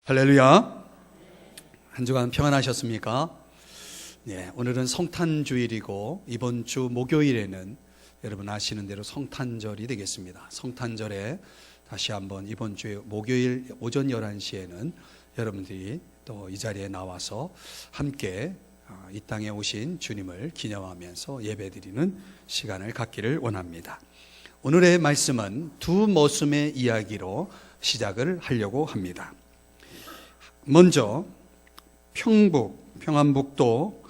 할렐루야. 한 주간 평안하셨습니까? 네, 오늘은 성탄주일이고 이번 주 목요일에는 여러분 아시는 대로 성탄절이 되겠습니다. 성탄절에 다시 한번 이번 주 목요일 오전 11시에는 여러분들이 또 이 자리에 나와서 함께 이 땅에 오신 주님을 기념하면서 예배드리는 시간을 갖기를 원합니다. 오늘의 말씀은 두 머슴의 이야기로 시작을 하려고 합니다. 먼저 평안북도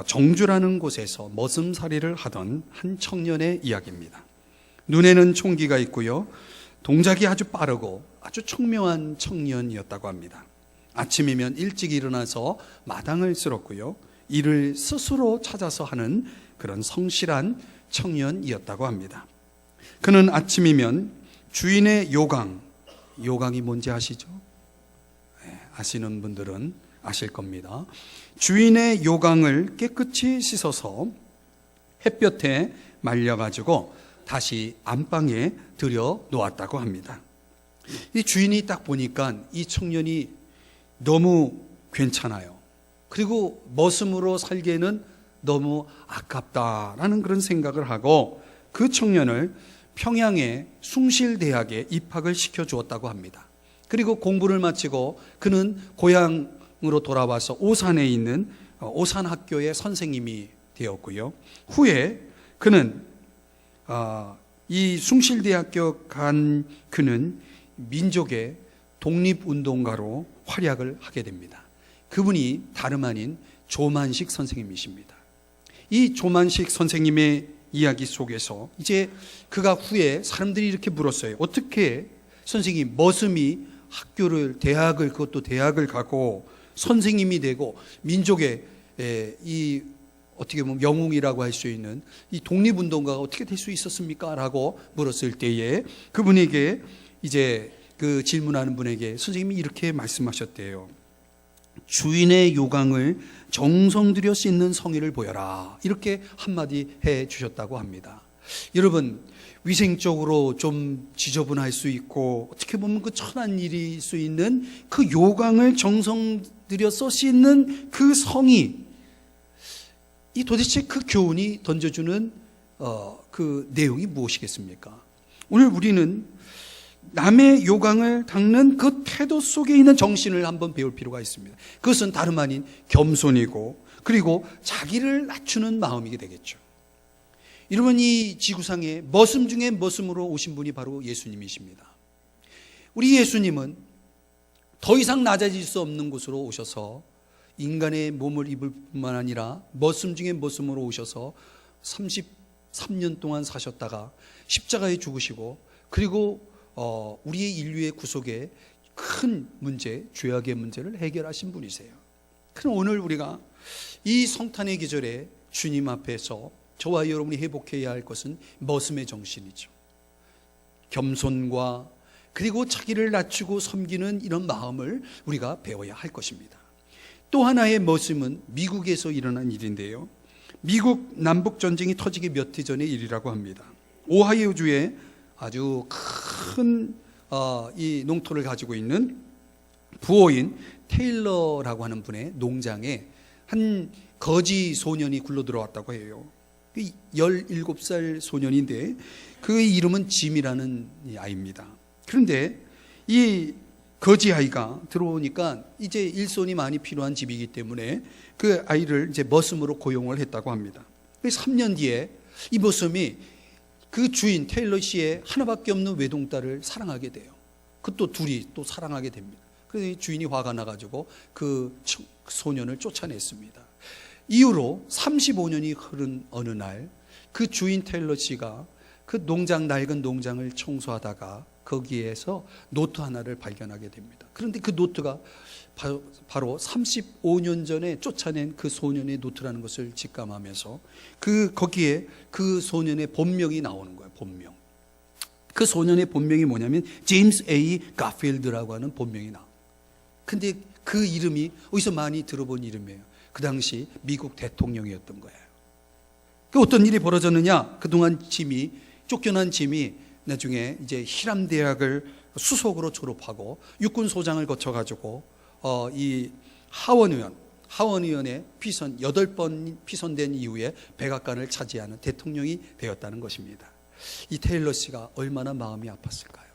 정주라는 곳에서 머슴살이를 하던 한 청년의 이야기입니다. 눈에는 총기가 있고요, 동작이 아주 빠르고 아주 총명한 청년이었다고 합니다. 아침이면 일찍 일어나서 마당을 쓸었고요, 일을 스스로 찾아서 하는 그런 성실한 청년이었다고 합니다. 그는 아침이면 주인의 요강이 뭔지 아시죠? 아시는 분들은 아실 겁니다. 주인의 요강을 깨끗이 씻어서 햇볕에 말려가지고 다시 안방에 들여 놓았다고 합니다. 이 주인이 딱 보니까 이 청년이 너무 괜찮아요. 그리고 머슴으로 살기에는 너무 아깝다라는 그런 생각을 하고 그 청년을 평양의 숭실대학에 입학을 시켜 주었다고 합니다. 그리고 공부를 마치고 그는 고향으로 돌아와서 오산에 있는 오산학교의 선생님이 되었고요. 후에 그는 이 숭실대학교 간 그는 민족의 독립운동가로 활약을 하게 됩니다. 그분이 다름 아닌 조만식 선생님이십니다. 이 조만식 선생님의 이야기 속에서 이제 그가 후에 사람들이 이렇게 물었어요. 어떻게 선생님, 머슴이 그것도 대학을 가고 선생님이 되고 민족의 이 어떻게 보면 영웅이라고 할 수 있는 이 독립운동가가 어떻게 될 수 있었습니까? 라고 물었을 때에 그분에게 이제 그 질문하는 분에게 선생님이 이렇게 말씀하셨대요. 주인의 요강을 정성 들여 씻는 성의를 보여라. 이렇게 한마디 해 주셨다고 합니다. 여러분, 위생적으로 좀 지저분할 수 있고 어떻게 보면 그 천한 일일 수 있는 그 요강을 정성 들여서 씻는 그 성의, 이 도대체 그 교훈이 던져주는 그 내용이 무엇이겠습니까? 오늘 우리는 남의 요강을 닦는 그 태도 속에 있는 정신을 한번 배울 필요가 있습니다. 그것은 다름 아닌 겸손이고 그리고 자기를 낮추는 마음이게 되겠죠. 여러분, 이 지구상에 머슴 중에 머슴으로 오신 분이 바로 예수님이십니다. 우리 예수님은 더 이상 낮아질 수 없는 곳으로 오셔서 인간의 몸을 입을 뿐만 아니라 머슴 중에 머슴으로 오셔서 33년 동안 사셨다가 십자가에 죽으시고 그리고 우리의 인류의 구속에 큰 문제, 죄악의 문제를 해결하신 분이세요. 그럼 오늘 우리가 이 성탄의 계절에 주님 앞에서 저와 여러분이 회복해야 할 것은 머슴의 정신이죠. 겸손과 그리고 자기를 낮추고 섬기는 이런 마음을 우리가 배워야 할 것입니다. 또 하나의 머슴은 미국에서 일어난 일인데요. 미국 남북전쟁이 터지기 몇 해 전의 일이라고 합니다. 오하이오주에 아주 큰 이 농토를 가지고 있는 부호인 테일러라고 하는 분의 농장에 한 거지 소년이 굴러 들어왔다고 해요. 17살 소년인데 그 이름은 짐이라는 아이입니다. 그런데 이 거지 아이가 들어오니까 이제 일손이 많이 필요한 집이기 때문에 그 아이를 이제 머슴으로 고용을 했다고 합니다. 3년 뒤에 이 머슴이 그 주인 테일러 씨의 하나밖에 없는 외동딸을 사랑하게 돼요. 그것도 둘이 또 사랑하게 됩니다. 그래서 주인이 화가 나가지고 그 소년을 쫓아냈습니다. 이후로 35년이 흐른 어느 날 그 주인 테일러 씨가 그 낡은 농장을 청소하다가 거기에서 노트 하나를 발견하게 됩니다. 그런데 그 노트가 바로 35년 전에 쫓아낸 그 소년의 노트라는 것을 직감하면서 거기에 그 소년의 본명이 나오는 거예요. 본명. 그 소년의 본명이 뭐냐면 제임스 A. 가필드라고 하는 본명이 나와요. 근데 그 이름이 어디서 많이 들어본 이름이에요. 그 당시 미국 대통령이었던 거예요. 그 어떤 일이 벌어졌느냐? 그동안 쫓겨난 짐이 나중에 이제 히람 대학을 수석으로 졸업하고 육군 소장을 거쳐가지고 이 하원의원의 피선 8번 피선된 이후에 백악관을 차지하는 대통령이 되었다는 것입니다. 이 테일러 씨가 얼마나 마음이 아팠을까요?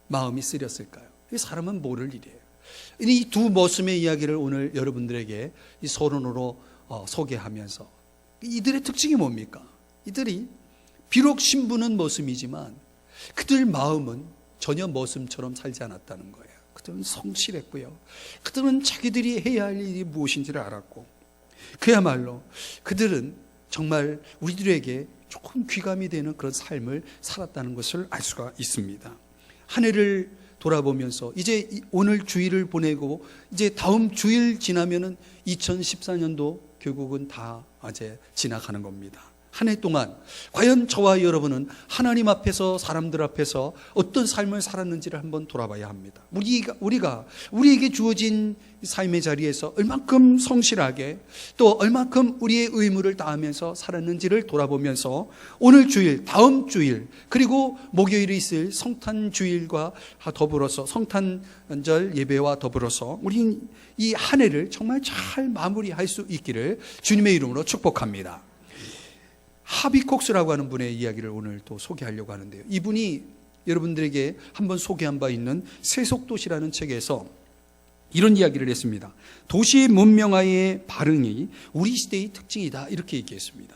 마음이 쓰렸을까요? 이 사람은 모를 일이에요. 이 두 머슴의 이야기를 오늘 여러분들에게 이 서론으로 소개하면서 이들의 특징이 뭡니까? 이들이 비록 신분은 머슴이지만 그들 마음은 전혀 머슴처럼 살지 않았다는 거예요. 그들은 성실했고요. 그들은 자기들이 해야 할 일이 무엇인지를 알았고, 그야말로 그들은 정말 우리들에게 조금 귀감이 되는 그런 삶을 살았다는 것을 알 수가 있습니다. 한 해를 돌아보면서 이제 오늘 주일을 보내고 이제 다음 주일 지나면은 2014년도 결국은 다 이제 지나가는 겁니다. 한 해 동안 과연 저와 여러분은 하나님 앞에서 사람들 앞에서 어떤 삶을 살았는지를 한번 돌아봐야 합니다. 우리에게 주어진 삶의 자리에서 얼만큼 성실하게 또 얼만큼 우리의 의무를 다하면서 살았는지를 돌아보면서 오늘 주일, 다음 주일, 그리고 목요일에 있을 성탄 주일과 더불어서 성탄절 예배와 더불어서 우리 이 한 해를 정말 잘 마무리할 수 있기를 주님의 이름으로 축복합니다. 하비콕스라고 하는 분의 이야기를 오늘 또 소개하려고 하는데요. 이분이 여러분들에게 한번 소개한 바 있는 세속도시라는 책에서 이런 이야기를 했습니다. 도시 문명화의 발흥이 우리 시대의 특징이다, 이렇게 얘기했습니다.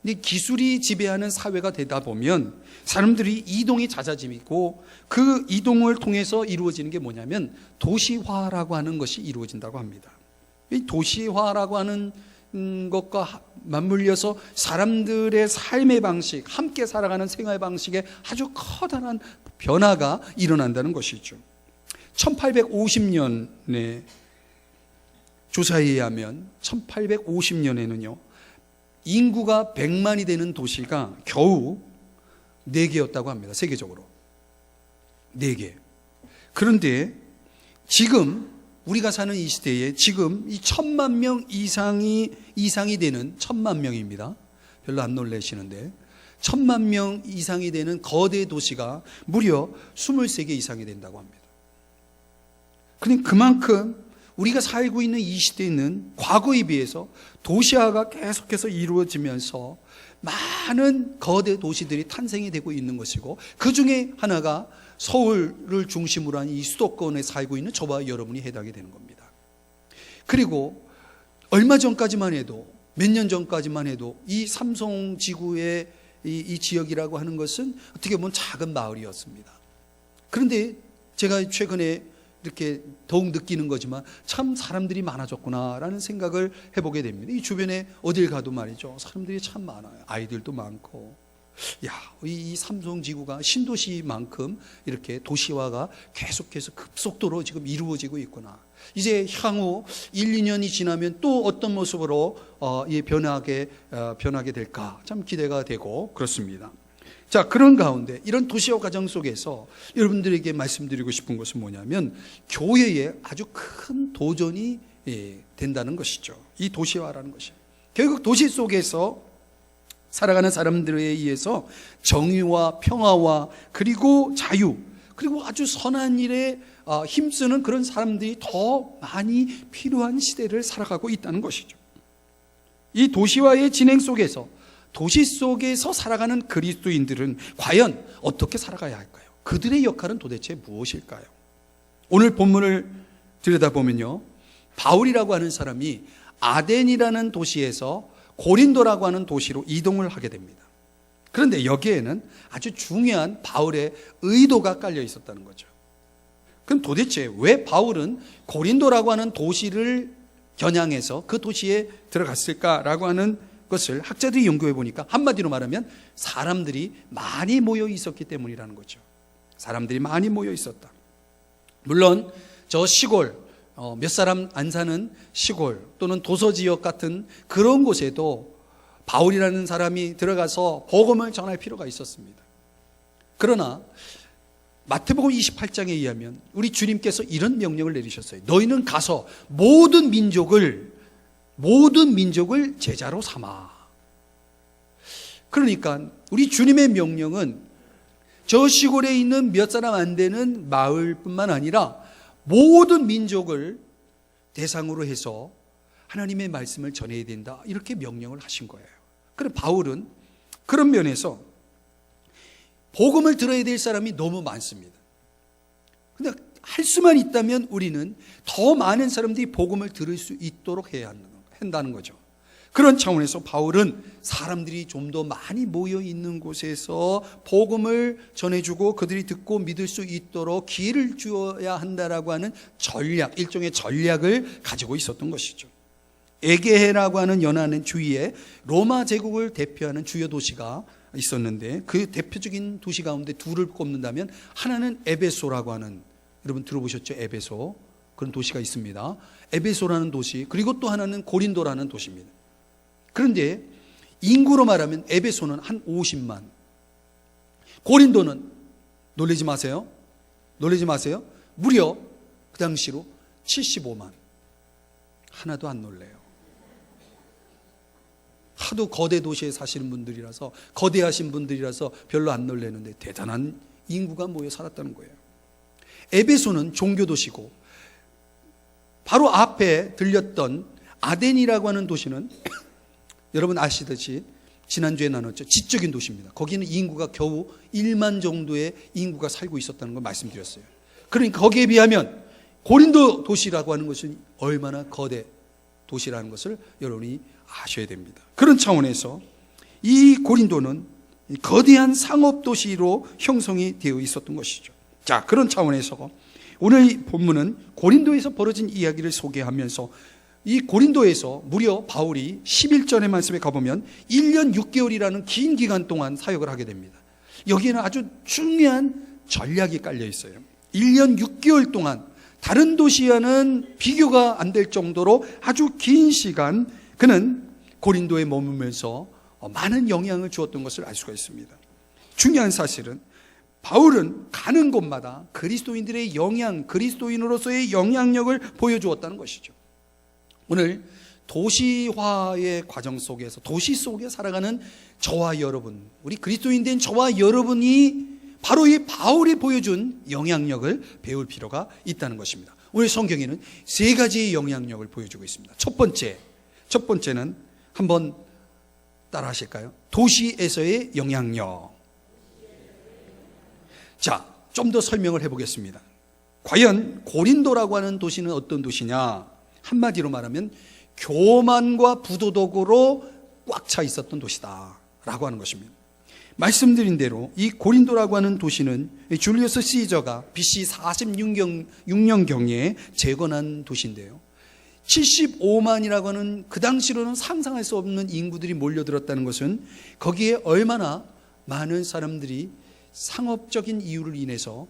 근데 기술이 지배하는 사회가 되다 보면 사람들이 이동이 잦아지고 그 이동을 통해서 이루어지는 게 뭐냐면 도시화라고 하는 것이 이루어진다고 합니다. 이 도시화라고 하는 것과 맞물려서 사람들의 삶의 방식, 함께 살아가는 생활 방식에 아주 커다란 변화가 일어난다는 것이죠. 1850년에 조사에 의하면 1850년에는요 인구가 100만이 되는 도시가 겨우 4개였다고 합니다. 세계적으로 4개. 그런데 지금 우리가 사는 이 시대에 지금 이 1000만 명 이상이 되는 1000만 명입니다. 별로 안 놀라시는데 1000만 명 이상이 되는 거대 도시가 무려 23개 이상이 된다고 합니다. 그러니까 그만큼 우리가 살고 있는 이 시대는 과거에 비해서 도시화가 계속해서 이루어지면서 많은 거대 도시들이 탄생이 되고 있는 것이고, 그 중에 하나가 서울을 중심으로 한 이 수도권에 살고 있는 저와 여러분이 해당이 되는 겁니다. 그리고 얼마 전까지만 해도, 몇 년 전까지만 해도 이 삼성지구의 이 지역이라고 하는 것은 어떻게 보면 작은 마을이었습니다. 그런데 제가 최근에 이렇게 더욱 느끼는 거지만 참 사람들이 많아졌구나라는 생각을 해보게 됩니다. 이 주변에 어딜 가도 말이죠, 사람들이 참 많아요. 아이들도 많고, 이 삼성지구가 신도시만큼 이렇게 도시화가 계속해서 급속도로 지금 이루어지고 있구나. 이제 향후 1, 2년이 지나면 또 어떤 모습으로 변하게 될까 참 기대가 되고 그렇습니다. 자, 그런 가운데 이런 도시화 과정 속에서 여러분들에게 말씀드리고 싶은 것은 뭐냐면 교회에 아주 큰 도전이 된다는 것이죠. 이 도시화라는 것이 결국 도시 속에서 살아가는 사람들에 의해서 정의와 평화와 그리고 자유, 그리고 아주 선한 일에 힘쓰는 그런 사람들이 더 많이 필요한 시대를 살아가고 있다는 것이죠. 이 도시화의 진행 속에서 도시 속에서 살아가는 그리스도인들은 과연 어떻게 살아가야 할까요? 그들의 역할은 도대체 무엇일까요? 오늘 본문을 들여다보면요, 바울이라고 하는 사람이 아덴이라는 도시에서 고린도라고 하는 도시로 이동을 하게 됩니다. 그런데 여기에는 아주 중요한 바울의 의도가 깔려 있었다는 거죠. 그럼 도대체 왜 바울은 고린도라고 하는 도시를 겨냥해서 그 도시에 들어갔을까라고 하는 것을 학자들이 연구해 보니까 한마디로 말하면 사람들이 많이 모여 있었기 때문이라는 거죠. 사람들이 많이 모여 있었다. 물론 저 시골, 몇 사람 안 사는 시골 또는 도서지역 같은 그런 곳에도 바울이라는 사람이 들어가서 복음을 전할 필요가 있었습니다. 그러나 마태복음 28장에 의하면 우리 주님께서 이런 명령을 내리셨어요. 너희는 가서 모든 민족을 제자로 삼아. 그러니까 우리 주님의 명령은 저 시골에 있는 몇 사람 안 되는 마을뿐만 아니라 모든 민족을 대상으로 해서 하나님의 말씀을 전해야 된다, 이렇게 명령을 하신 거예요. 그럼 바울은 그런 면에서 복음을 들어야 될 사람이 너무 많습니다. 근데 할 수만 있다면 우리는 더 많은 사람들이 복음을 들을 수 있도록 해야 한다는 거죠. 그런 차원에서 바울은 사람들이 좀 더 많이 모여 있는 곳에서 복음을 전해주고 그들이 듣고 믿을 수 있도록 기회를 주어야 한다라고 하는 전략, 일종의 전략을 가지고 있었던 것이죠. 에게해라고 하는 연안의 주위에 로마 제국을 대표하는 주요 도시가 있었는데, 그 대표적인 도시 가운데 둘을 꼽는다면 하나는 에베소라고 하는, 여러분 들어보셨죠? 에베소, 그런 도시가 있습니다. 에베소라는 도시, 그리고 또 하나는 고린도라는 도시입니다. 그런데 인구로 말하면 에베소는 한 50만, 고린도는 놀라지 마세요, 무려 그 당시로 75만. 하나도 안 놀래요. 하도 거대 도시에 사시는 분들이라서, 거대하신 분들이라서 별로 안 놀라는데 대단한 인구가 모여 살았다는 거예요. 에베소는 종교도시고, 바로 앞에 들렸던 아덴이라고 하는 도시는 여러분 아시듯이 지난주에 나눴죠. 지적인 도시입니다. 거기는 인구가 겨우 1만 정도의 인구가 살고 있었다는 걸 말씀드렸어요. 그러니까 거기에 비하면 고린도 도시라고 하는 것은 얼마나 거대 도시라는 것을 여러분이 아셔야 됩니다. 그런 차원에서 이 고린도는 거대한 상업도시로 형성이 되어 있었던 것이죠. 자, 그런 차원에서 오늘 본문은 고린도에서 벌어진 이야기를 소개하면서, 이 고린도에서 무려 바울이 11절의 말씀에 가보면 1년 6개월이라는 긴 기간 동안 사역을 하게 됩니다. 여기에는 아주 중요한 전략이 깔려 있어요. 1년 6개월 동안 다른 도시와는 비교가 안 될 정도로 아주 긴 시간 그는 고린도에 머물면서 많은 영향을 주었던 것을 알 수가 있습니다. 중요한 사실은 바울은 가는 곳마다 그리스도인들의 영향, 그리스도인으로서의 영향력을 보여주었다는 것이죠. 오늘 도시화의 과정 속에서, 도시 속에 살아가는 저와 여러분, 우리 그리스도인 된 저와 여러분이 바로 이 바울이 보여준 영향력을 배울 필요가 있다는 것입니다. 오늘 성경에는 세 가지의 영향력을 보여주고 있습니다. 첫 번째는 한번 따라 하실까요? 도시에서의 영향력. 자, 좀 더 설명을 해보겠습니다. 과연 고린도라고 하는 도시는 어떤 도시냐? 한마디로 말하면 교만과 부도덕으로 꽉 차 있었던 도시다라고 하는 것입니다. 말씀드린 대로 이 고린도라고 하는 도시는 줄리어스 시저가 BC 46년경에 재건한 도시인데요, 75만이라고 하는 그 당시로는 상상할 수 없는 인구들이 몰려들었다는 것은 거기에 얼마나 많은 사람들이 상업적인 이유를 인해서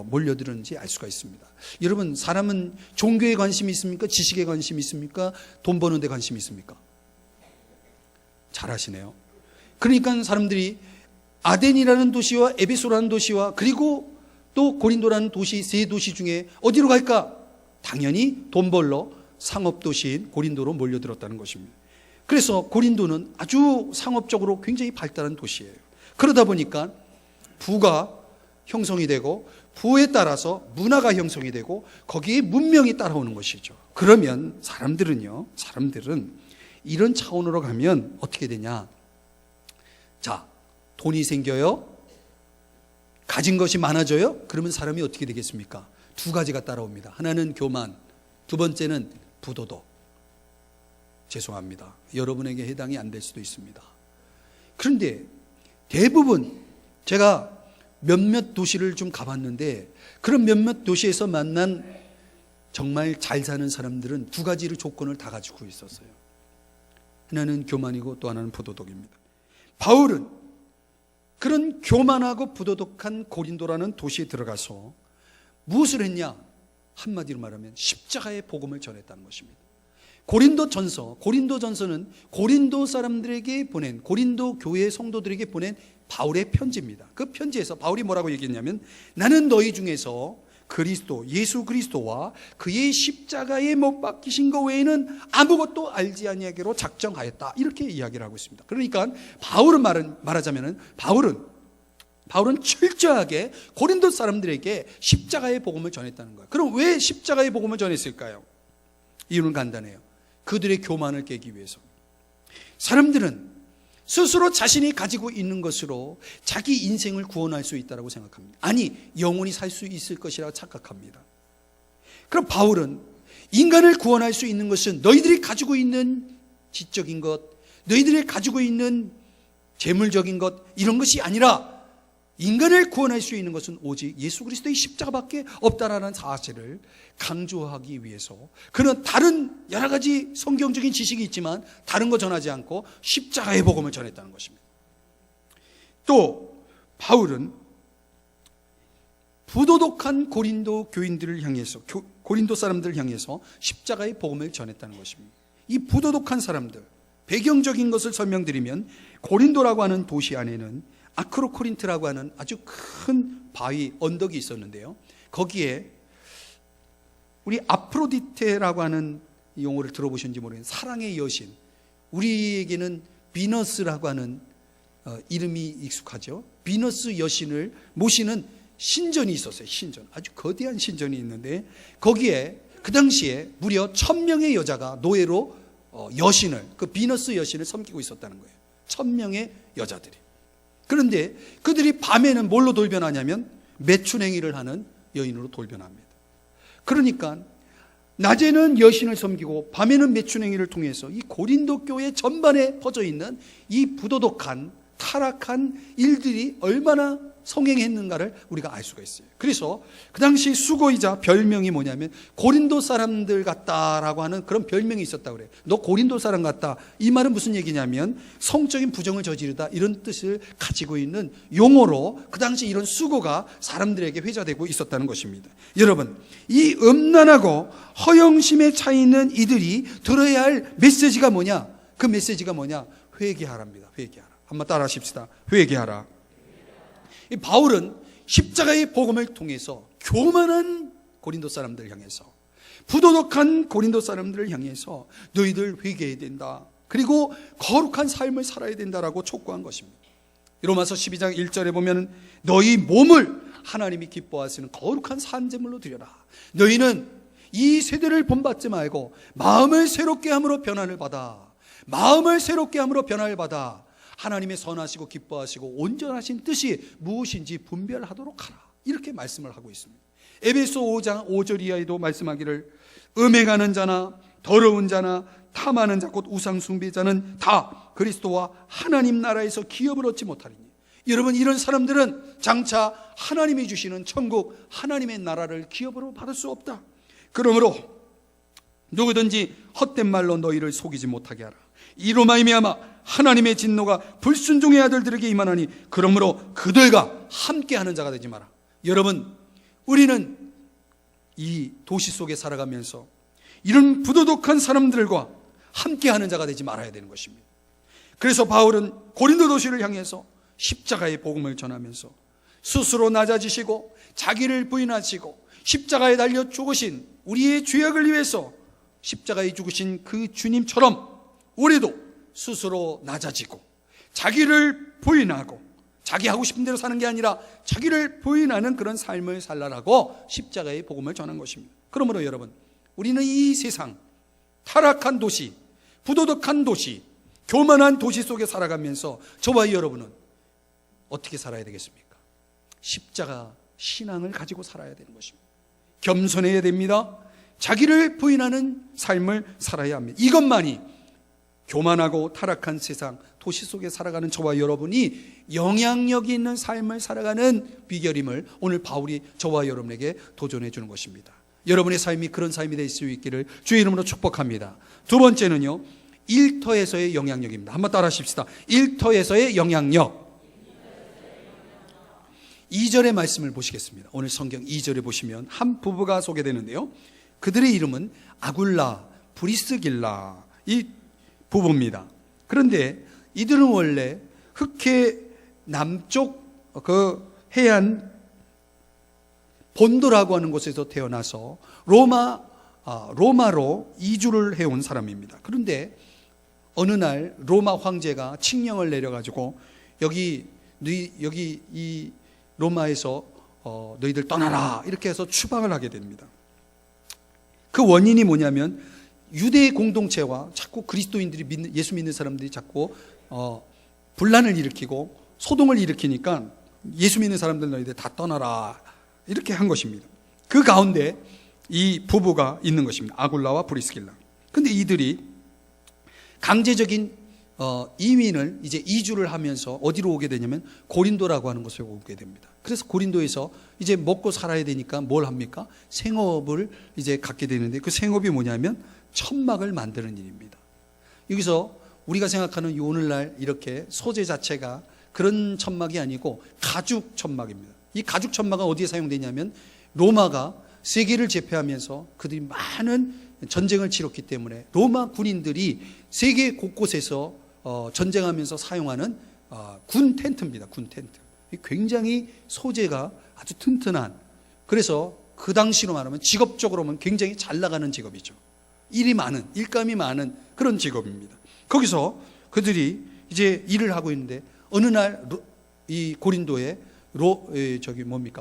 몰려들었는지 알 수가 있습니다. 여러분, 사람은 종교에 관심이 있습니까? 지식에 관심이 있습니까? 돈 버는 데 관심이 있습니까? 잘 아시네요. 그러니까 사람들이 아덴이라는 도시와 에베소라는 도시와 그리고 또 고린도라는 도시, 세 도시 중에 어디로 갈까? 당연히 돈 벌러 상업도시인 고린도로 몰려들었다는 것입니다. 그래서 고린도는 아주 상업적으로 굉장히 발달한 도시예요. 그러다 보니까 부가 형성이 되고, 부에 따라서 문화가 형성이 되고, 거기에 문명이 따라오는 것이죠. 그러면 사람들은 이런 차원으로 가면 어떻게 되냐? 자, 돈이 생겨요? 가진 것이 많아져요? 그러면 사람이 어떻게 되겠습니까? 두 가지가 따라옵니다. 하나는 교만, 두 번째는 부도덕. 죄송합니다. 여러분에게 해당이 안 될 수도 있습니다. 그런데 대부분 제가 몇몇 도시를 좀 가봤는데, 그런 몇몇 도시에서 만난 정말 잘 사는 사람들은 두 가지의 조건을 다 가지고 있었어요. 하나는 교만이고 또 하나는 부도덕입니다. 바울은 그런 교만하고 부도덕한 고린도라는 도시에 들어가서 무엇을 했냐? 한마디로 말하면 십자가의 복음을 전했다는 것입니다. 고린도전서는 고린도 사람들에게 보낸, 고린도 교회 성도들에게 보낸 바울의 편지입니다. 그 편지에서 바울이 뭐라고 얘기했냐면, 나는 너희 중에서 그리스도, 예수 그리스도와 그의 십자가에 못 박히신 것 외에는 아무것도 알지 아니하기로 작정하였다, 이렇게 이야기를 하고 있습니다. 그러니까 바울은 말하자면 바울은 바울은 철저하게 고린도 사람들에게 십자가의 복음을 전했다는 거예요. 그럼 왜 십자가의 복음을 전했을까요? 이유는 간단해요. 그들의 교만을 깨기 위해서. 사람들은 스스로 자신이 가지고 있는 것으로 자기 인생을 구원할 수 있다고 생각합니다. 아니, 영원히 살 수 있을 것이라고 착각합니다. 그럼 바울은 인간을 구원할 수 있는 것은 너희들이 가지고 있는 지적인 것, 너희들이 가지고 있는 재물적인 것, 이런 것이 아니라 인간을 구원할 수 있는 것은 오직 예수 그리스도의 십자가밖에 없다라는 사실을 강조하기 위해서 그는 다른 여러 가지 성경적인 지식이 있지만 다른 거 전하지 않고 십자가의 복음을 전했다는 것입니다. 또 바울은 부도덕한 고린도 교인들을 향해서, 고린도 사람들을 향해서 십자가의 복음을 전했다는 것입니다. 이 부도덕한 사람들, 배경적인 것을 설명드리면 고린도라고 하는 도시 안에는 아크로코린트라고 하는 아주 큰 바위, 언덕이 있었는데요. 거기에 우리 아프로디테라고 하는 용어를 들어보셨는지 모르겠는데 사랑의 여신, 우리에게는 비너스라고 하는 이름이 익숙하죠. 비너스 여신을 모시는 신전이 있었어요. 신전, 아주 거대한 신전이 있는데 거기에 그 당시에 무려 1000명의 여자가 노예로 여신을, 그 비너스 여신을 섬기고 있었다는 거예요. 1000명의 여자들이. 그런데 그들이 밤에는 뭘로 돌변하냐면 매춘행위를 하는 여인으로 돌변합니다. 그러니까 낮에는 여신을 섬기고 밤에는 매춘행위를 통해서 이 고린도 교회 전반에 퍼져 있는 이 부도덕한 타락한 일들이 얼마나 성행했는가를 우리가 알 수가 있어요. 그래서 그 당시 수고이자 별명이 뭐냐면 고린도 사람들 같다라고 하는 그런 별명이 있었다고 그래요. 너 고린도 사람 같다. 이 말은 무슨 얘기냐면 성적인 부정을 저지르다, 이런 뜻을 가지고 있는 용어로 그 당시 이런 수고가 사람들에게 회자되고 있었다는 것입니다. 여러분, 이 음란하고 허영심에 차 있는 이들이 들어야 할 메시지가 뭐냐? 그 메시지가 뭐냐? 회개하랍니다. 회개하라. 한번 따라 하십시다. 회개하라. 이 바울은 십자가의 복음을 통해서 교만한 고린도 사람들을 향해서, 부도덕한 고린도 사람들을 향해서 너희들 회개해야 된다, 그리고 거룩한 삶을 살아야 된다라고 촉구한 것입니다. 로마서 12장 1절에 보면 너희 몸을 하나님이 기뻐하시는 거룩한 산제물로 드려라. 너희는 이 세대를 본받지 말고 마음을 새롭게 함으로 변화를 받아, 마음을 새롭게 함으로 변화를 받아 하나님의 선하시고 기뻐하시고 온전하신 뜻이 무엇인지 분별하도록 하라, 이렇게 말씀을 하고 있습니다. 에베소 5장 5절 이하에도 말씀하기를 음행하는 자나 더러운 자나 탐하는 자 곧 우상 숭배자는 다 그리스도와 하나님 나라에서 기업을 얻지 못하리니. 여러분, 이런 사람들은 장차 하나님이 주시는 천국, 하나님의 나라를 기업으로 받을 수 없다. 그러므로 누구든지 헛된 말로 너희를 속이지 못하게 하라. 이로 말미암아 하나님의 진노가 불순종의 아들들에게 임하나니 그러므로 그들과 함께하는 자가 되지 마라. 여러분, 우리는 이 도시 속에 살아가면서 이런 부도덕한 사람들과 함께하는 자가 되지 말아야 되는 것입니다. 그래서 바울은 고린도 도시를 향해서 십자가의 복음을 전하면서 스스로 낮아지시고 자기를 부인하시고 십자가에 달려 죽으신 우리의 죄악을 위해서 십자가에 죽으신 그 주님처럼 우리도 스스로 낮아지고 자기를 부인하고 자기 하고 싶은 대로 사는 게 아니라 자기를 부인하는 그런 삶을 살라라고 십자가의 복음을 전한 것입니다. 그러므로 여러분, 우리는 이 세상 타락한 도시, 부도덕한 도시, 교만한 도시 속에 살아가면서 저와 여러분은 어떻게 살아야 되겠습니까? 십자가 신앙을 가지고 살아야 되는 것입니다. 겸손해야 됩니다. 자기를 부인하는 삶을 살아야 합니다. 이것만이 교만하고 타락한 세상, 도시 속에 살아가는 저와 여러분이 영향력이 있는 삶을 살아가는 비결임을 오늘 바울이 저와 여러분에게 도전해 주는 것입니다. 여러분의 삶이 그런 삶이 될 수 있기를 주의 이름으로 축복합니다. 두 번째는요, 일터에서의 영향력입니다. 한번 따라 하십시다. 일터에서의 영향력. 2절의 말씀을 보시겠습니다. 오늘 성경 2절에 보시면 한 부부가 소개되는데요, 그들의 이름은 아굴라, 브리스길라, 이 부부입니다. 그런데 이들은 원래 흑해 남쪽 그 해안 본도라고 하는 곳에서 태어나서 로마로 이주를 해온 사람입니다. 그런데 어느 날 로마 황제가 칙령을 내려가지고 여기 이 로마에서 너희들 떠나라 이렇게 해서 추방을 하게 됩니다. 그 원인이 뭐냐면 유대 공동체와 자꾸 그리스도인들이 예수 믿는 사람들이 자꾸 분란을 일으키고 소동을 일으키니까 예수 믿는 사람들 너희들 다 떠나라 이렇게 한 것입니다. 그 가운데 이 부부가 있는 것입니다. 아굴라와 브리스길라. 근데 이들이 강제적인 이민을 이제 이주를 하면서 어디로 오게 되냐면 고린도라고 하는 곳에 오게 됩니다. 그래서 고린도에서 이제 먹고 살아야 되니까 뭘 합니까? 생업을 이제 갖게 되는데 그 생업이 뭐냐면 천막을 만드는 일입니다. 여기서 우리가 생각하는 이 오늘날 이렇게 소재 자체가 그런 천막이 아니고 가죽 천막입니다. 이 가죽 천막은 어디에 사용되냐면 로마가 세계를 제패하면서 그들이 많은 전쟁을 치렀기 때문에 로마 군인들이 세계 곳곳에서 전쟁하면서 사용하는 군 텐트입니다. 군 텐트. 굉장히 소재가 아주 튼튼한, 그래서 그 당시로 말하면 직업적으로 보면 굉장히 잘 나가는 직업이죠. 일이 많은, 일감이 많은 그런 직업입니다. 거기서 그들이 이제 일을 하고 있는데 어느 날 이 고린도에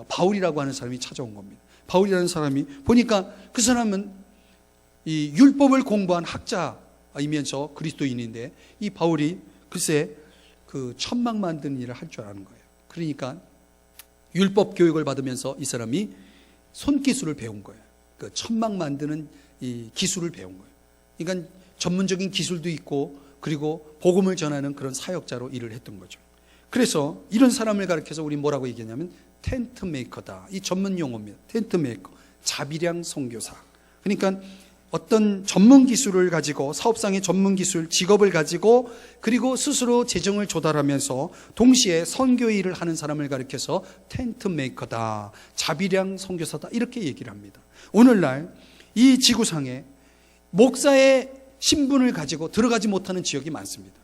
바울이라고 하는 사람이 찾아온 겁니다. 바울이라는 사람이 보니까 그 사람은 이 율법을 공부한 학자이면서 그리스도인인데 이 바울이 글쎄 그 천막 만드는 일을 할 줄 아는 거예요. 그러니까 율법 교육을 받으면서 이 사람이 손기술을 배운 거예요. 그 천막 만드는 이 기술을 배운 거예요. 그러니까 전문적인 기술도 있고 그리고 복음을 전하는 그런 사역자로 일을 했던 거죠. 그래서 이런 사람을 가리켜서 우리 뭐라고 얘기하냐면 텐트 메이커다. 이 전문 용어입니다. 텐트 메이커, 자비량 선교사. 그러니까 어떤 전문 기술을 가지고 사업상의 전문 기술, 직업을 가지고 그리고 스스로 재정을 조달하면서 동시에 선교 일을 하는 사람을 가리켜서 텐트 메이커다, 자비량 선교사다 이렇게 얘기를 합니다. 오늘날 이 지구상에 목사의 신분을 가지고 들어가지 못하는 지역이 많습니다.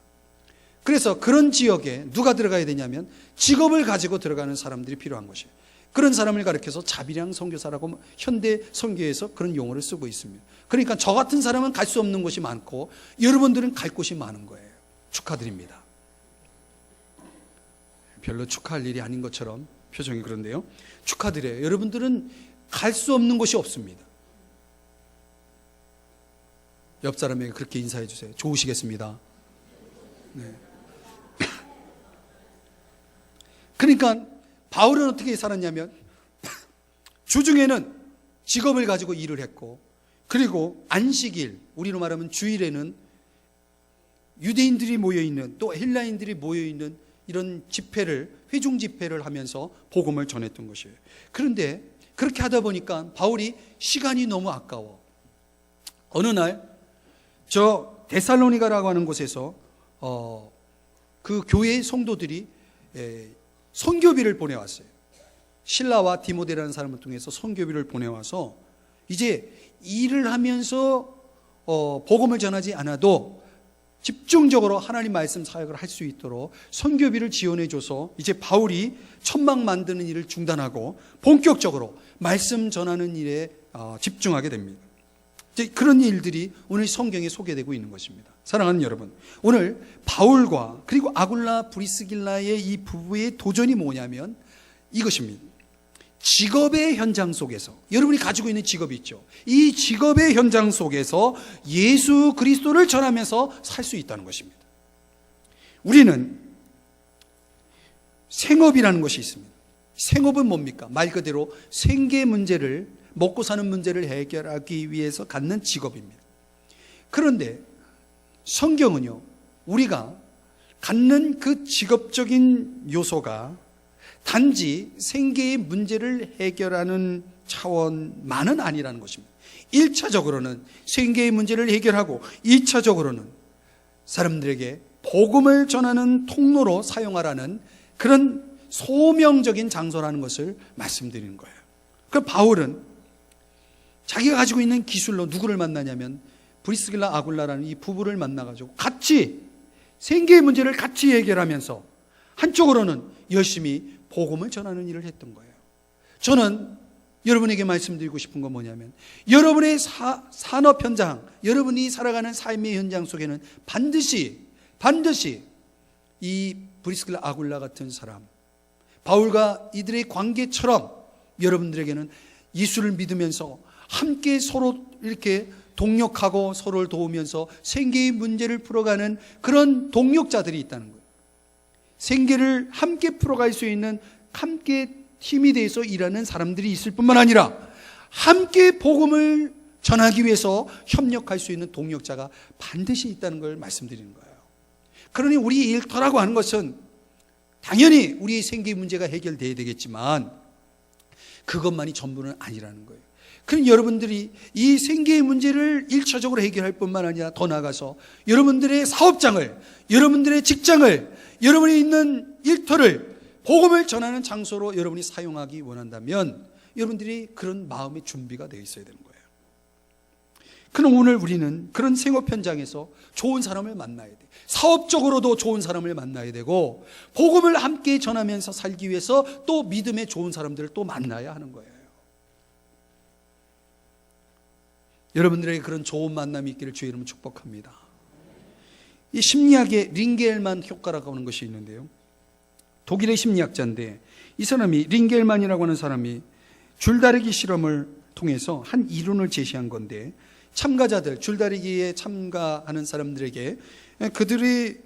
그래서 그런 지역에 누가 들어가야 되냐면 직업을 가지고 들어가는 사람들이 필요한 것이에요. 그런 사람을 가리켜서 자비량 선교사라고 현대 선교에서 그런 용어를 쓰고 있습니다. 그러니까 저 같은 사람은 갈 수 없는 곳이 많고 여러분들은 갈 곳이 많은 거예요. 축하드립니다. 별로 축하할 일이 아닌 것처럼 표정이 그런데요. 축하드려요. 여러분들은 갈 수 없는 곳이 없습니다. 옆 사람에게 그렇게 인사해 주세요. 좋으시겠습니다. 네. 그러니까 바울은 어떻게 살았냐면 주중에는 직업을 가지고 일을 했고 그리고 안식일, 우리로 말하면 주일에는 유대인들이 모여있는 또 헬라인들이 모여있는 이런 집회를, 회중 집회를 하면서 복음을 전했던 것이에요. 그런데 그렇게 하다 보니까 바울이 시간이 너무 아까워. 어느 날 저 데살로니가라고 하는 곳에서 그 교회의 성도들이 선교비를 보내왔어요. 실라와 디모데라는 사람을 통해서 선교비를 보내와서 이제 일을 하면서 복음을 전하지 않아도 집중적으로 하나님 말씀 사역을 할 수 있도록 선교비를 지원해줘서 이제 바울이 천막 만드는 일을 중단하고 본격적으로 말씀 전하는 일에 집중하게 됩니다. 이제 그런 일들이 오늘 성경에 소개되고 있는 것입니다. 사랑하는 여러분, 오늘 바울과 그리고 아굴라 브리스길라의 이 부부의 도전이 뭐냐면 이것입니다. 직업의 현장 속에서, 여러분이 가지고 있는 직업이 있죠. 이 직업의 현장 속에서 예수 그리스도를 전하면서 살 수 있다는 것입니다. 우리는 생업이라는 것이 있습니다. 생업은 뭡니까? 말 그대로 생계 문제를, 먹고 사는 문제를 해결하기 위해서 갖는 직업입니다. 그런데 성경은요, 우리가 갖는 그 직업적인 요소가 단지 생계의 문제를 해결하는 차원만은 아니라는 것입니다. 1차적으로는 생계의 문제를 해결하고 2차적으로는 사람들에게 복음을 전하는 통로로 사용하라는 그런 소명적인 장소라는 것을 말씀드리는 거예요. 그 바울은 자기가 가지고 있는 기술로 누구를 만나냐면 브리스길라 아굴라라는 이 부부를 만나가지고 같이 생계의 문제를 같이 해결하면서 한쪽으로는 열심히 복음을 전하는 일을 했던 거예요. 저는 여러분에게 말씀드리고 싶은 건 뭐냐면 여러분의 산업 현장, 여러분이 살아가는 삶의 현장 속에는 반드시 이 브리스길라 아굴라 같은 사람, 바울과 이들의 관계처럼 여러분들에게는 예수를 믿으면서 함께 서로 이렇게 동력하고 서로를 도우면서 생계의 문제를 풀어가는 그런 동력자들이 있다는 거예요. 생계를 함께 풀어갈 수 있는 함께 팀이 돼서 일하는 사람들이 있을 뿐만 아니라 함께 복음을 전하기 위해서 협력할 수 있는 동력자가 반드시 있다는 걸 말씀드리는 거예요. 그러니 우리 일터라고 하는 것은 당연히 우리의 생계 문제가 해결돼야 되겠지만 그것만이 전부는 아니라는 거예요. 그럼 여러분들이 이 생계의 문제를 1차적으로 해결할 뿐만 아니라 더 나아가서 여러분들의 사업장을, 여러분들의 직장을, 여러분이 있는 일터를 복음을 전하는 장소로 여러분이 사용하기 원한다면 여러분들이 그런 마음의 준비가 되어 있어야 되는 거예요. 그럼 오늘 우리는 그런 생업 현장에서 좋은 사람을 만나야 돼. 사업적으로도 좋은 사람을 만나야 되고 복음을 함께 전하면서 살기 위해서 또 믿음의 좋은 사람들을 또 만나야 하는 거예요. 여러분들에게 그런 좋은 만남이 있기를 주의 이름으로 축복합니다. 이 심리학의 링겔만 효과라고 하는 것이 있는데요. 독일의 심리학자인데 이 사람이 링겔만이라고 하는 사람이 줄다리기 실험을 통해서 한 이론을 제시한 건데 참가자들, 줄다리기에 참가하는 사람들에게 그들이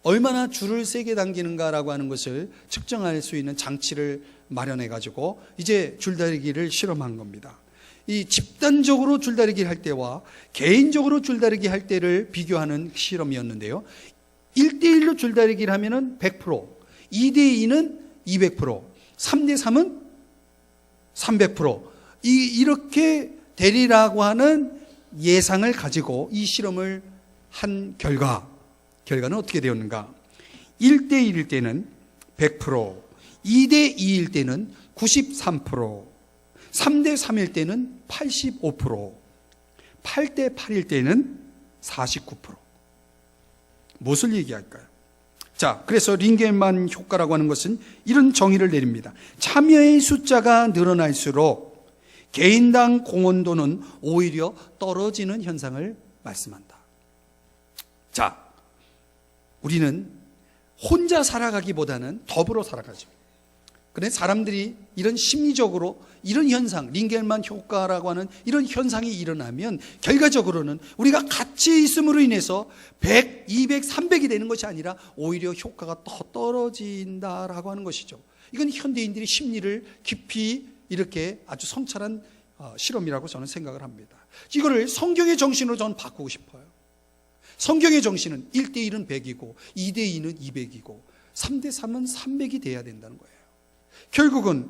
얼마나 줄을 세게 당기는가라고 하는 것을 측정할 수 있는 장치를 마련해 가지고 이제 줄다리기를 실험한 겁니다. 이 집단적으로 줄다리기를 할 때와 개인적으로 줄다리기 할 때를 비교하는 실험이었는데요. 1대1로 줄다리기를 하면은 100%, 2대2는 200%, 3대3은 300%. 이렇게 되리라고 하는 예상을 가지고 이 실험을 한 결과는 어떻게 되었는가? 1대1일 때는 100%, 2대2일 때는 93%, 3대3일 때는 85%, 8대8일 때는 49%. 무엇을 얘기할까요? 자, 그래서 링겔만 효과라고 하는 것은 이런 정의를 내립니다. 참여의 숫자가 늘어날수록 개인당 공헌도는 오히려 떨어지는 현상을 말씀한다. 자, 우리는 혼자 살아가기보다는 더불어 살아가죠. 그런데 사람들이 이런 심리적으로 이런 현상, 링겔만 효과라고 하는 이런 현상이 일어나면 결과적으로는 우리가 같이 있음으로 인해서 100, 200, 300이 되는 것이 아니라 오히려 효과가 더 떨어진다라고 하는 것이죠. 이건 현대인들이 심리를 깊이 이렇게 아주 성찰한 실험이라고 저는 생각을 합니다. 이거를 성경의 정신으로 저는 바꾸고 싶어요. 성경의 정신은 1대1은 100이고 2대2는 200이고 3대3은 300이 돼야 된다는 거예요. 결국은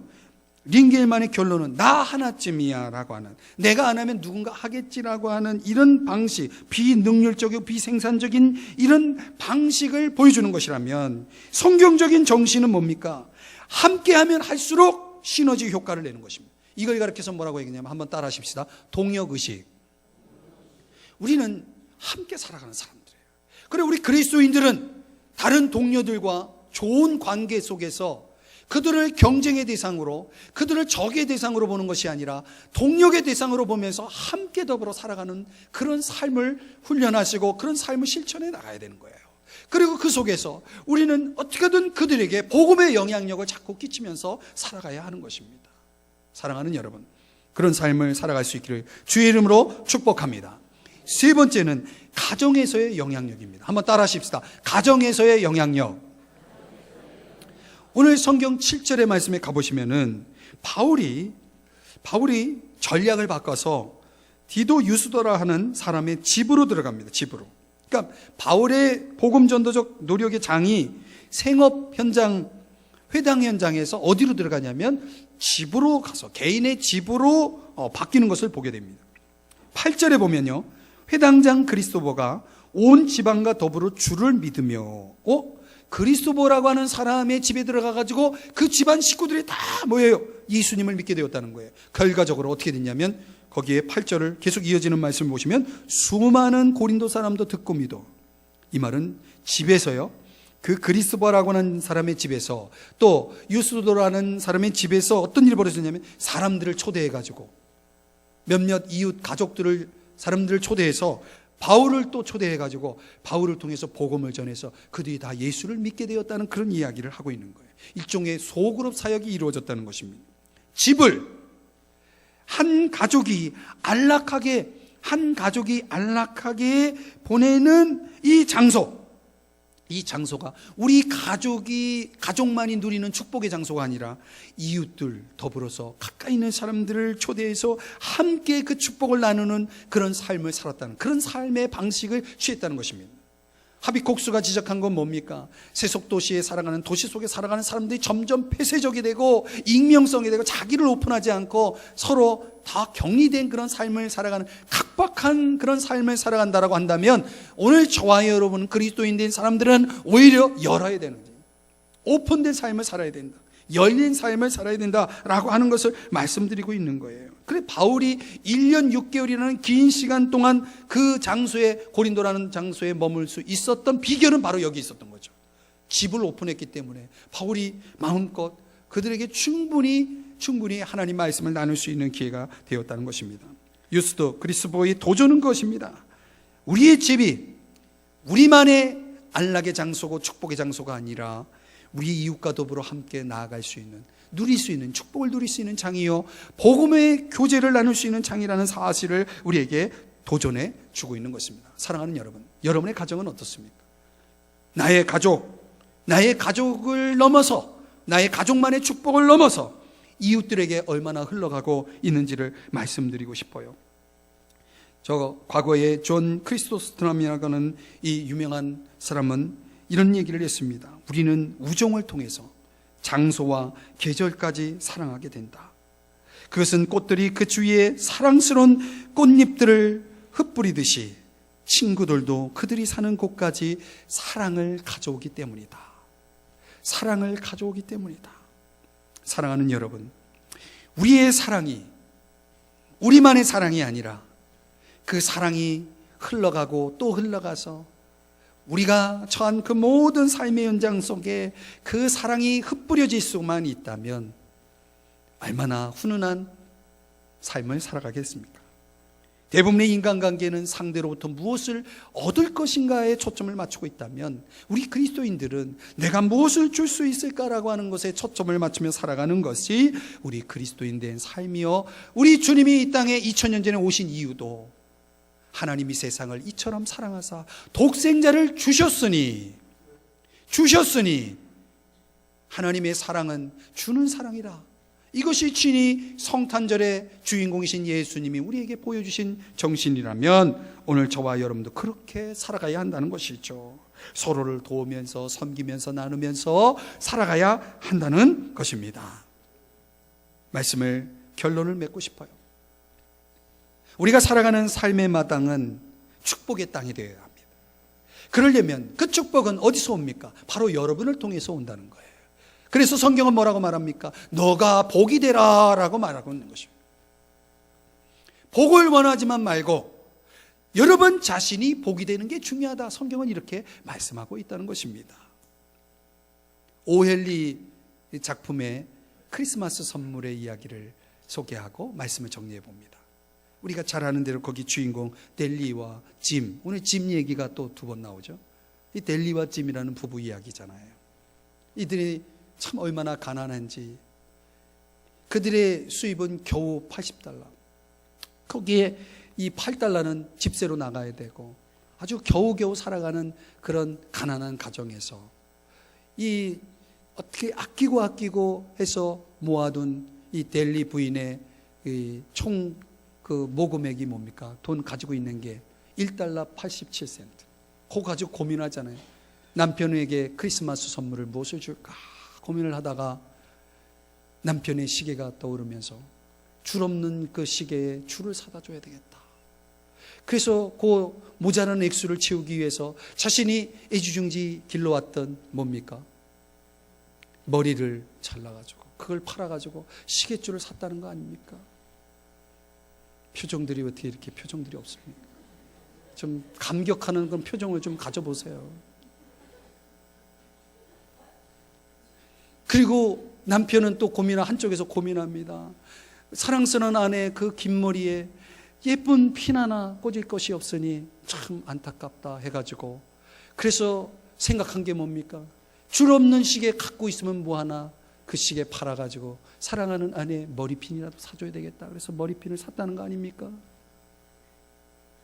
링겔만의 결론은 나 하나쯤이야 라고 하는, 내가 안 하면 누군가 하겠지라고 하는 이런 방식, 비능률적이고 비생산적인 이런 방식을 보여주는 것이라면 성경적인 정신은 뭡니까? 함께하면 할수록 시너지 효과를 내는 것입니다. 이걸 가르쳐서 뭐라고 얘기냐면 한번 따라 하십시다. 동역의식. 우리는 함께 살아가는 사람들이에요. 그래, 우리 그리스도인들은 다른 동료들과 좋은 관계 속에서 그들을 경쟁의 대상으로, 그들을 적의 대상으로 보는 것이 아니라 동력의 대상으로 보면서 함께 더불어 살아가는 그런 삶을 훈련하시고 그런 삶을 실천해 나가야 되는 거예요. 그리고 그 속에서 우리는 어떻게든 그들에게 복음의 영향력을 자꾸 끼치면서 살아가야 하는 것입니다. 사랑하는 여러분, 그런 삶을 살아갈 수 있기를 주의 이름으로 축복합니다. 세 번째는 가정에서의 영향력입니다. 한번 따라 하십시다. 가정에서의 영향력. 오늘 성경 7절의 말씀에 가보시면은 바울이 전략을 바꿔서 디도 유스도라 하는 사람의 집으로 들어갑니다. 집으로. 그러니까 바울의 복음 전도적 노력의 장이 생업 현장, 회당 현장에서 어디로 들어가냐면 집으로 가서 개인의 집으로 바뀌는 것을 보게 됩니다. 8절에 보면요, 회당장 그리스도보가 온 지방과 더불어 주를 믿으며, 그리스도보라고 하는 사람의 집에 들어가가지고 그 집안 식구들이 다 뭐예요? 예수님을 믿게 되었다는 거예요. 결과적으로 어떻게 됐냐면 거기에 8절을 계속 이어지는 말씀을 보시면 수많은 고린도 사람도 듣고 믿어. 이 말은 집에서요, 그 그리스도보라고 하는 사람의 집에서 또 유스도라는 사람의 집에서 어떤 일이 벌어졌냐면 사람들을 초대해가지고 몇몇 이웃 가족들을, 사람들을 초대해서 바울을 또 초대해가지고 바울을 통해서 복음을 전해서 그들이 다 예수를 믿게 되었다는 그런 이야기를 하고 있는 거예요. 일종의 소그룹 사역이 이루어졌다는 것입니다. 집을 한 가족이 안락하게 보내는 이 장소가 우리 가족만이 누리는 축복의 장소가 아니라 이웃들 더불어서 가까이 있는 사람들을 초대해서 함께 그 축복을 나누는 그런 삶을 살았다는, 그런 삶의 방식을 취했다는 것입니다. 하비콕스가 지적한 건 뭡니까? 세속도시에 살아가는, 도시 속에 살아가는 사람들이 점점 폐쇄적이 되고 익명성이 되고 자기를 오픈하지 않고 서로 다 격리된 그런 삶을 살아가는, 각박한 그런 삶을 살아간다라고 한다면 오늘 저와 여러분 그리스도인된 사람들은 오히려 열어야 되는 거예요. 오픈된 삶을 살아야 된다, 열린 삶을 살아야 된다라고 하는 것을 말씀드리고 있는 거예요. 그래 바울이 1년 6개월이라는 긴 시간 동안 그 장소에, 고린도라는 장소에 머물 수 있었던 비결은 바로 여기 있었던 거죠. 집을 오픈했기 때문에 바울이 마음껏 그들에게 충분히 하나님 말씀을 나눌 수 있는 기회가 되었다는 것입니다. 유스도 그리스도의 도전은 것입니다. 우리의 집이 우리만의 안락의 장소고 축복의 장소가 아니라 우리 이웃과 더불어 함께 나아갈 수 있는, 누릴 수 있는, 축복을 누릴 수 있는 장이요 복음의 교제를 나눌 수 있는 장이라는 사실을 우리에게 도전해 주고 있는 것입니다. 사랑하는 여러분, 여러분의 가정은 어떻습니까? 나의 가족을 넘어서, 나의 가족만의 축복을 넘어서 이웃들에게 얼마나 흘러가고 있는지를 말씀드리고 싶어요. 저 과거에 존 크리스토스트럼이라고 하는 이 유명한 사람은 이런 얘기를 했습니다. 우리는 우정을 통해서 장소와 계절까지 사랑하게 된다. 그것은 꽃들이 그 주위에 사랑스러운 꽃잎들을 흩뿌리듯이 친구들도 그들이 사는 곳까지 사랑을 가져오기 때문이다. 사랑을 가져오기 때문이다. 사랑하는 여러분, 우리의 사랑이 우리만의 사랑이 아니라 그 사랑이 흘러가고 또 흘러가서 우리가 처한 그 모든 삶의 연장 속에 그 사랑이 흩뿌려질 수만 있다면 얼마나 훈훈한 삶을 살아가겠습니까? 대부분의 인간관계는 상대로부터 무엇을 얻을 것인가에 초점을 맞추고 있다면 우리 그리스도인들은 내가 무엇을 줄 수 있을까라고 하는 것에 초점을 맞추며 살아가는 것이 우리 그리스도인된 삶이요, 우리 주님이 이 땅에 2000년 전에 오신 이유도 하나님이 세상을 이처럼 사랑하사 독생자를 주셨으니 하나님의 사랑은 주는 사랑이라. 이것이 친히 성탄절의 주인공이신 예수님이 우리에게 보여주신 정신이라면 오늘 저와 여러분도 그렇게 살아가야 한다는 것이죠. 서로를 도우면서 섬기면서 나누면서 살아가야 한다는 것입니다. 결론을 맺고 싶어요. 우리가 살아가는 삶의 마당은 축복의 땅이 되어야 합니다. 그러려면 그 축복은 어디서 옵니까? 바로 여러분을 통해서 온다는 거예요. 그래서 성경은 뭐라고 말합니까? 너가 복이 되라 라고 말하고 있는 것입니다. 복을 원하지만 말고 여러분 자신이 복이 되는 게 중요하다. 성경은 이렇게 말씀하고 있다는 것입니다. 오헬리 작품의 크리스마스 선물의 이야기를 소개하고 말씀을 정리해 봅니다. 우리가 잘 아는 대로 거기 주인공 델리와 짐, 오늘 짐 얘기가 또 2번 나오죠. 이 델리와 짐이라는 부부 이야기잖아요. 이들이 참 얼마나 가난한지, 그들의 수입은 겨우 80달러, 거기에 이 8달러는 집세로 나가야 되고 아주 겨우겨우 살아가는 그런 가난한 가정에서 이 어떻게 아끼고 해서 모아둔 이 델리 부인의 총 그 모금액이 뭡니까? 돈 가지고 있는 게 1달러 87센트. 그거 가지고 고민하잖아요. 남편에게 크리스마스 선물을 무엇을 줄까 고민을 하다가 남편의 시계가 떠오르면서 줄 없는 그 시계에 줄을 사다 줘야 되겠다. 그래서 그 모자란 액수를 채우기 위해서 자신이 애지중지 길러왔던 뭡니까? 머리를 잘라가지고 그걸 팔아가지고 시계줄을 샀다는 거 아닙니까? 표정들이 어떻게 이렇게 표정들이 없습니까? 좀 감격하는 그런 표정을 좀 가져보세요. 그리고 남편은 또 한쪽에서 고민합니다. 사랑스러운 아내의 그 긴 머리에 예쁜 핀 하나 꽂을 것이 없으니 참 안타깝다 해가지고, 그래서 생각한 게 뭡니까? 줄 없는 시계 갖고 있으면 뭐하나, 그 시계 팔아가지고 사랑하는 아내 머리핀이라도 사줘야 되겠다, 그래서 머리핀을 샀다는 거 아닙니까?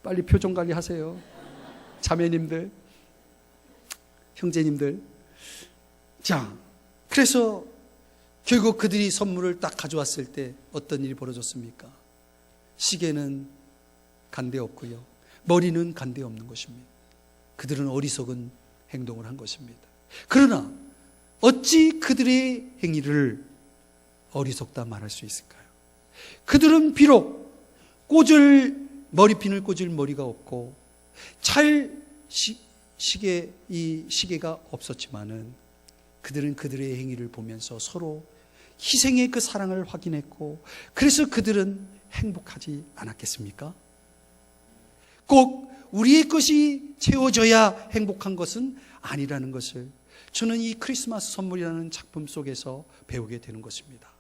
빨리 표정 관리하세요, 자매님들, 형제님들. 자, 그래서 결국 그들이 선물을 딱 가져왔을 때 어떤 일이 벌어졌습니까? 시계는 간데 없고요, 머리는 간데 없는 것입니다. 그들은 어리석은 행동을 한 것입니다. 그러나 어찌 그들의 행위를 어리석다 말할 수 있을까요? 그들은 비록 머리핀을 꽂을 머리가 없고 시계가 없었지만은 그들은 그들의 행위를 보면서 서로 희생의 그 사랑을 확인했고, 그래서 그들은 행복하지 않았겠습니까? 꼭 우리의 것이 채워져야 행복한 것은 아니라는 것을 저는 이 크리스마스 선물이라는 작품 속에서 배우게 되는 것입니다.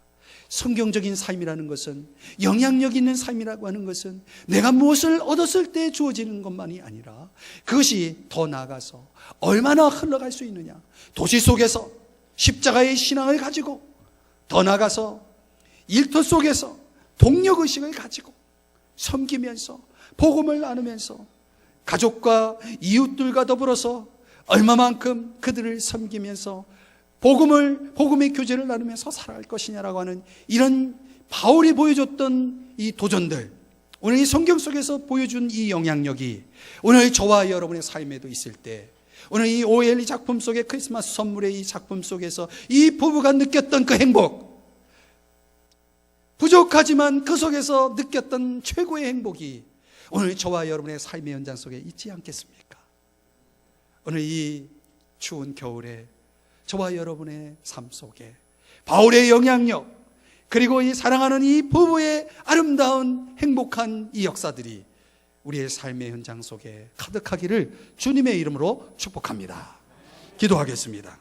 성경적인 삶이라는 것은, 영향력 있는 삶이라고 하는 것은 내가 무엇을 얻었을 때 주어지는 것만이 아니라 그것이 더 나아가서 얼마나 흘러갈 수 있느냐, 도시 속에서 십자가의 신앙을 가지고, 더 나아가서 일터 속에서 동력의식을 가지고 섬기면서 복음을 나누면서 가족과 이웃들과 더불어서 얼마만큼 그들을 섬기면서 복음의 교제를 나누면서 살아갈 것이냐라고 하는 이런 바울이 보여줬던 이 도전들, 오늘 이 성경 속에서 보여준 이 영향력이 오늘 저와 여러분의 삶에도 있을 때, 오늘 이 오엘리 작품 속의 크리스마스 선물의 이 작품 속에서 이 부부가 느꼈던 그 행복, 부족하지만 그 속에서 느꼈던 최고의 행복이 오늘 저와 여러분의 삶의 현장 속에 있지 않겠습니까? 오늘 이 추운 겨울에 저와 여러분의 삶 속에 바울의 영향력, 그리고 이 사랑하는 이 부부의 아름다운 행복한 이 역사들이 우리의 삶의 현장 속에 가득하기를 주님의 이름으로 축복합니다. 기도하겠습니다.